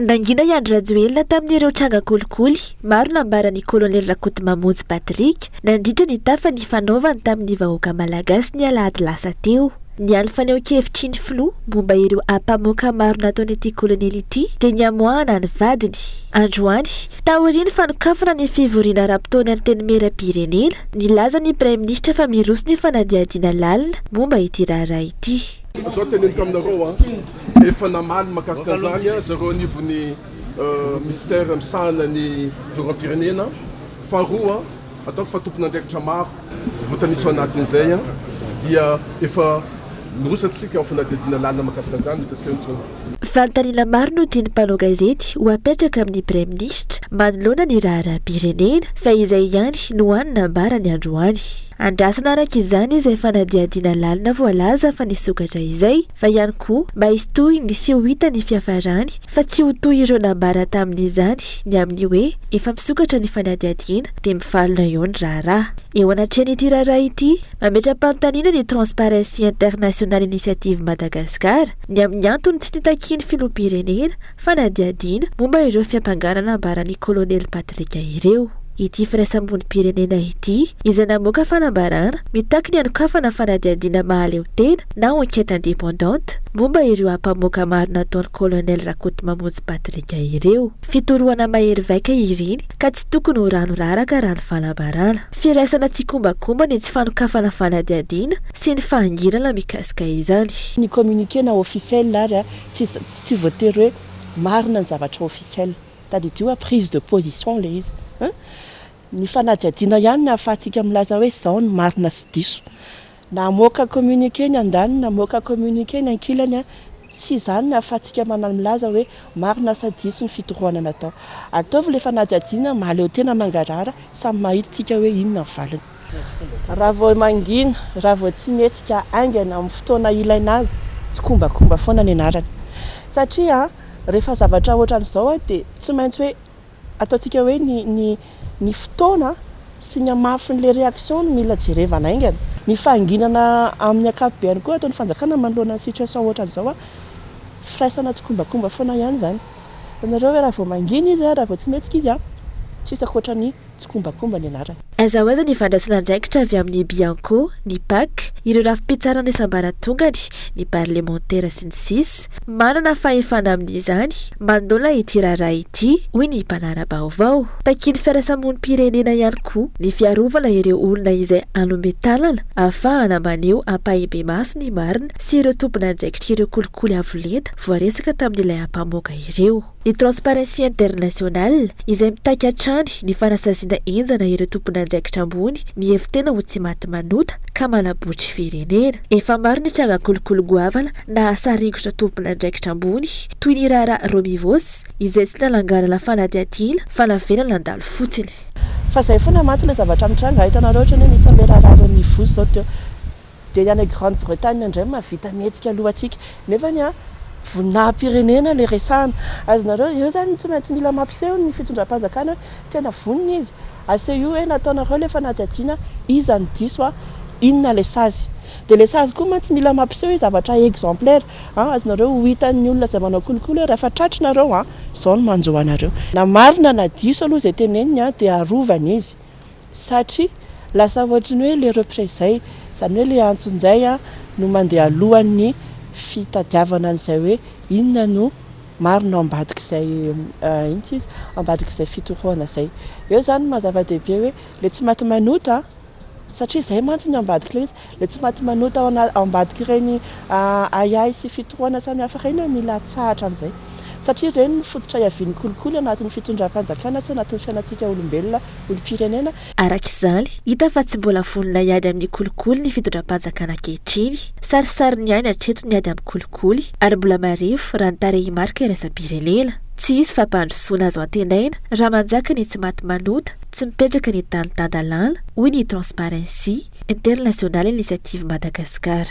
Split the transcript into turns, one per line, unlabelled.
Nangina Andry Rajoelina tamin'ireo tranga kolikoly, maro nambaran'ny kolonely Rakotomamonjy Patrick nandritra ny tafa ny fanaovany tamin'ny vahoaka malagasy ny alahady lasa teo. Ny any fanehoan-kevitry ny filoha momba ireo ampamoaka maro nataony ity kolonely ity dia niamoahana ny vadiny. Androany, taoriany fanokafana ny fivoriana ara-potoana ny teny meram-pirenena, nilaza ny Praiminisitra fa miroso ny fanadihadiana lalina momba ity raharaha ity.
Zao teneniko aminareo efa namaly makasika zany zareo anivon'ny ministère misahana ny fivoram-pirenena faharoa ataoko fa tompon'andraikitra maro voatanisy anatin'izay dia efa nirosatsika ao fanadihadiana lalina makasika zany tasika ntsony.
Fanontaniana maro no tiany mpanao gazety ho apetraka amin'ny Praiminisitra manoloana ny raharaha-pirenena fa izay ihany no hany nambarany androany. Andrasana araka izany izay fanadihadiana lalina voalaza fa nisokatra izay fa ihany koa mba histohy ny sy ho hita ny fiafarany fa tsy ho toy ireo nambara tamin'izany ny amin'ny hoe efa misokatra ny fanadihadiana dia mifalona eo ny raharaha. Eo anatrehan'ity raharaha ity mametra-panontaniana ny Transparency International Initiative Madagascar ny amin'ny antony tsy nitakiany filoham-pirenena fanadihadiana momba ireo fiampangarana nambaran'ny kolonely Patrick ireo. Ity firaisamonim-pirenena ity izay namoaka fanambarana mitaky ny anokafana fanadihadiana mahaleo tena na enquête indépendante momba ireo ampamoaka maro nataon'ny kolonely Rakotomamonjy Patrick ireo. Fitoroana mahery vaika ireny ka tsy tokony ho ranoraraka raha ny fanambarana. Firaisana tsy kombakomba ny tsy fanokafana fanadihadiana sy ny fahangirana mikasika izany.
Ny communiqué na officiel ary tsy voatery hoe marina ny zavatra officiel tadidio a prise de position le izy. Ny fanadihadiana ihany ahafahantsika milaza hoe izao ny marina sy diso. Namoaka communiqué ny andaniny, namoaka communiqué ny ankilany, tsy izany ny ahafahantsika milaza hoe marina sy diso ny fitorohana natao. Ataovy ilay fanadihadiana mahaleo tena mangarara samy mahitsika hoe inona ny valiny. Raha vao mangina, raha vao tsy mihetsika aingana amin'ny fotoana ilaina azy, tsy kombakomba foana ny anarany. Satria rehefa zavatra ohatran'izao dia tsy maintsy hoe ataontsika hoe ny fotoana sy ny hamafin'ilay réaction no mila jerevana aingana. Ny fahanginana amin'ny ankapobeny koa ataon'ny fanjakana manoloana ny situation ohatran'izao firaisana tsy kombakomba foana ihany zany. Ianareo hoe raha vao mangina izy raha vao tsy mihetsika izy tsisy ankoatrany tsy kombakomba ny anarany.
Azahoaza ny fandraisana andraikitra avy amin'ny Bianco, ny PAC, ireo rafi-pitsarana isambaratongany, ny parlementaire sy ny sisa manana fahefana amin'izany mandola ity raharaha ity hoy ny mpanara-baovao. Takiany firaisamonim-pirenena ihany koa ny fiarovana ireo olona izay hanome tanana ahafahana maneho ampahibe maso ny marina sy ireo tompon'andraikitra ireo kolikoly avolenta voaresaka tamin'ilay ampamoaka ireo. Ny Transparency International izay mitaky hatrany ny fanasaziana enjana ireo tompon'andraikitra ambony mihevitena ho tsy maty manota ka manabotry firenena. Efa maro ny tranga kolikoly goavana na asaringotra tompon'andraikitra ambony toy ny raharaha Romivos izay tsy nalangarana fanadihadiana fa navelana nandalo fotsiny.
Fa izay foana mantsy ilay zavatra mitranga hitanareo ohatra hoe misy an'ilay raharaha Romivos zao teo dia any Grande-Bretagne indray mahavita mihetsika alohantsika nefany voninahim-pirenena le resahana. Azonareo eo zany tsy maintsy mila mampiseho ny fitondram-panjakana tena vonina izy. Aseho io hoe nataonareo le fanadihadiana iza ny diso inona le sazy. Dia le sazy koa mantsy mila mampiseho zavatra exemplaire. Azonareo ho hitan'ny olona izay manao kolikoly hoe rehefa tratrinareo izao no manjoanareo. Na marina na diso aloha izay teneniny dia arovana izy. Satria lasa ohatrany hoe le représailles izany hoe le antsonjay no mandeha alohan'ny fitadiavana an'izay hoe inona no marina ambadika izay intsy izy ambadika izay fitorohana izay. Eo zany mazava-dehibe hoe le tsy maty manota satria izay mantsy ny ambadika le izy le tsy maty manota ao ambadika ireny ayay sy fitorohana samihafa ireny mila tsahatra amin'izay satria ireny ny fototra iavian'ny kolikoly anatin'ny fitondram-panjakana sy anatin'ny fiainantsika olombelona olom-pirenena.
Arak'izany hita fa tsy mbola vonona hiady amin'ny kolikoly ny fitondram-panjakana ankehitriny. Sarisariny ihany hatreto ny ady amin'ny kolikoly ary mbola marefo raha ny tarehimarika iraisam-pirenena. Tsy izy fampandrosoana azo antenaina raha manjaka ny tsy maty manota tsy mipetraka ny tany tandalàna hoy ny Transparency International Initiative Madagascar.